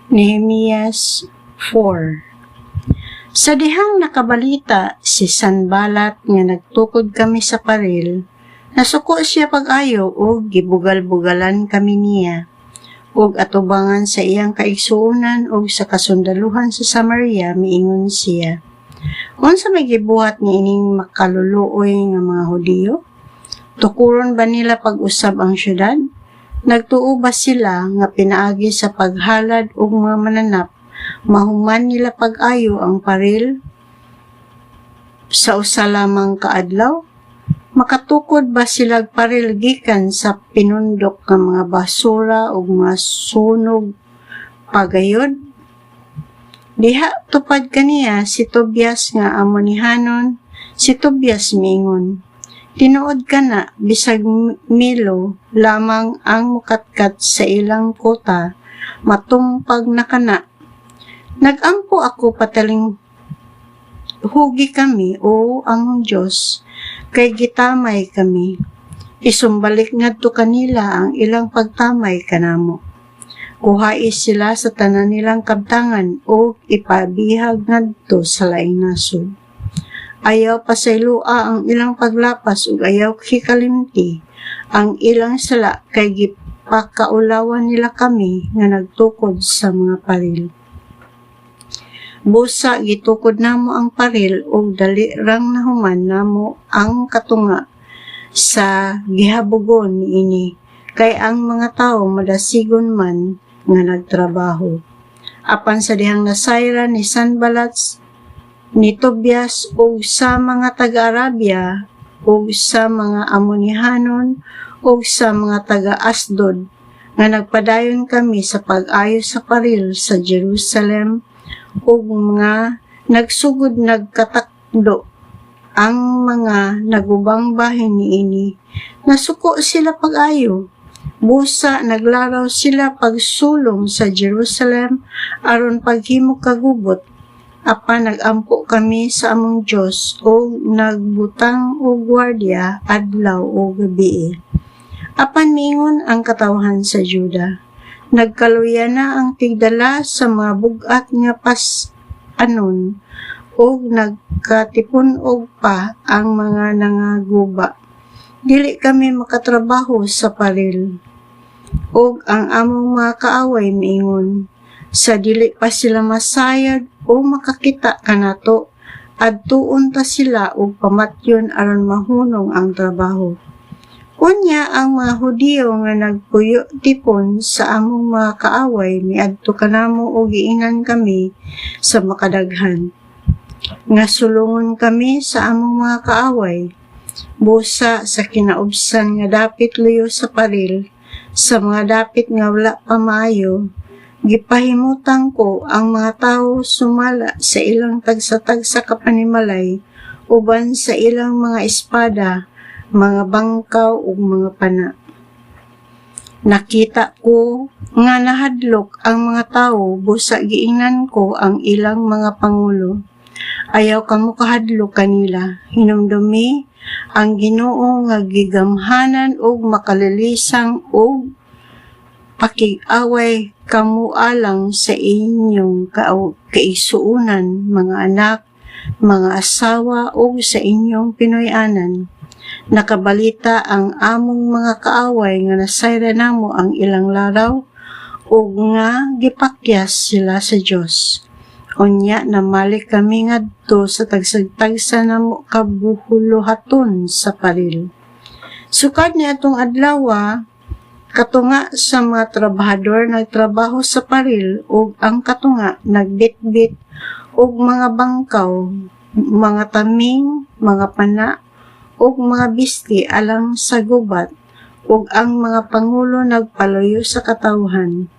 Nehemias 4. Sa dihang nakabalita si Sanballat nga nagtukod kami sa paril, nasuko siya pag-ayo o gibugal-bugalan kami niya, ug atubangan sa iyang kaigsuonan ug sa kasundaluhan sa Samaria miingon siya. Unsa may gibuhat ni ining makaluluoy nga mga Hudiyo? Tukuron ba nila pag-usab ang syudad? Nagtuo ba sila nga pinaagi sa paghalad ug mga mananap, mahuman nila pag-ayo ang paril sa usa lamang kaadlaw? Makatukod ba sila paril gikan sa pinundok nga mga basura ug mga sunog pagayod? Diha tupad kaniya si Tobias nga Amonihanon, si Tobias miingon, tinuod ka na, bisag milo lamang ang mukatkat sa ilang kota, matumpag na kana. Nagampo ako pataling hugi kami, o among Diyos, kay gitamay kami. Isumbalik ngadto kanila ang ilang pagtamay kanamo. Kuhai sila sa tanan nilang kabtangan o ipabihag ngadto sa laing nasod. Ayaw pasaylua ang ilang paglapas ug ayaw hikalimti ang ilang sala kay gipakaulawan nila kami nga nagtukod sa mga paril. Busa gitukod namo ang paril ug dali rang nahuman namo ang katunga sa gihabugon niini kay ang mga tawo madasigon man nga nagtrabaho. Apan sa dihang nasayra ni Sanballat, ni Tobias o sa mga taga-Arabia o sa mga Amonihanon o sa mga taga-Asdod nga nagpadayon kami sa pag-ayo sa paril sa Jerusalem o mga nagsugod nagkatakdo ang mga nagubang bahin niini. Nasuko sila pag-ayo. Busa naglaraw sila pagsulong sa Jerusalem aron paghimo kagubot. Apan nagampo kami sa among Diyos o nagbutang o gwardiya adlaw o gabi. Apan miingon ang katawhan sa Juda. Nagkaluya na ang tigdala sa mga bugat nga pas-anon o nagkatipon og pa ang mga nangaguba. Dili kami makatrabaho sa paril. Og ang among mga kaaway miingon, sa dili pa sila masayad o makakita kanato, adtuon ta sila og pamatyon aron mahunong ang trabaho. Unya ang mga Hudiyo nga nagpuyo tipon sa among mga kaaway miadto kanamo og giingnan kami sa makadaghan. Nga sulungon kami sa among mga kaaway. Busa sa kinaubsan nga dapit luyo sa paril, sa mga dapit nga wala pa maayo, gipahimutan ko ang mga tawo sumala sa ilang tagsa-tagsa kapanimalay, uban sa ilang mga espada, mga bangkaw ug mga pana. Nakita ko nga nahadlok ang mga tawo, busa giingnan ko ang ilang mga pangulo. Ayaw kamo kahadlok kanila, hinumdumi ang Ginoo nga gigamhanan og makalilisang og pakig-away kamo alang sa inyong kaisuunan, mga anak, mga asawa ug sa inyong Pinoy-anan. Nakabalita ang among mga kaaway nga nasayra namo ang ilang laraw ug nga gipakyas sila sa Dios. Unya namalik kami ngadto sa tagsagtagsa namo kabuhuluhaton sa paril. Sukad ni atong adlaw, katunga sa mga trabahador nagtrabaho sa paril ug ang katunga nagbitbit ug mga bangkaw, mga taming, mga pana ug mga bisti alang sa gubat ug ang mga pangulo nagpaluyo sa katawhan.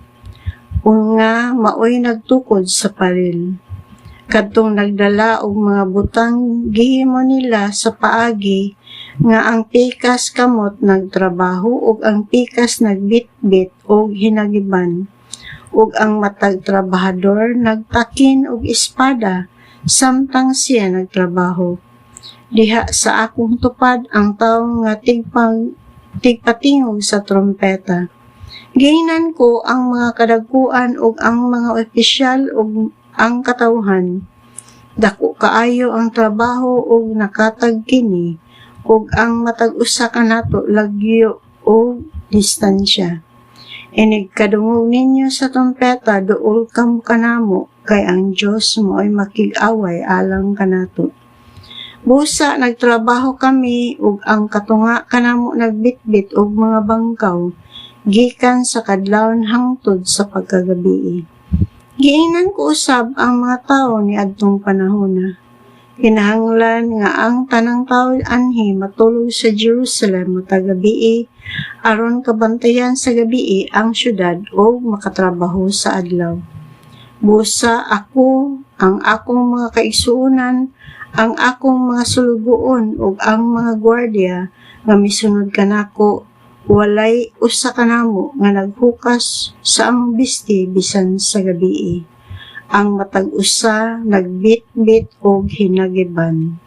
Nga maoy nagtukod sa paril. Kadtong nagdala og mga butang gihimo nila sa paagi nga ang pikas kamot nagtrabaho ug ang pikas nagbitbit og hinagiban ug ang matag trabahador nagtakin og espada samtang siya nagtrabaho. Diha sa akong tupad ang tawo nga tigpatingog sa trompeta. Giingnan ko ang mga kadagkuan ug ang mga opisyal ug ang katawhan. Dako kaayo ang trabaho ug nakatag kini ug ang matag usa kanato lagyo o distansya. Inig kadungog ninyo sa trompeta duol kam kanamo kay ang Dios mo ay makig-away alang kanato. Busa nagtrabaho kami ug ang katunga kanamo nagbitbit og mga bangkaw gikan sa kadlawon hangtod sa pagkagabi. Giingnan ko usab ang mga tawo ni adtong panahona. Kinahanglan nga ang tanang tawo anhi matulog sa Jerusalem matag gabi aron kabantayan sa gabi ang syudad o makatrabaho sa adlaw. Busa ako, ang akong mga kaigsuonan, ang akong mga sulugoon ug ang mga gwardiya nga misunod kanako walay usa kanamo nga naghukas sa among bisti bisan sa gabi. Ang matag usa nagbitbit og hinagiban.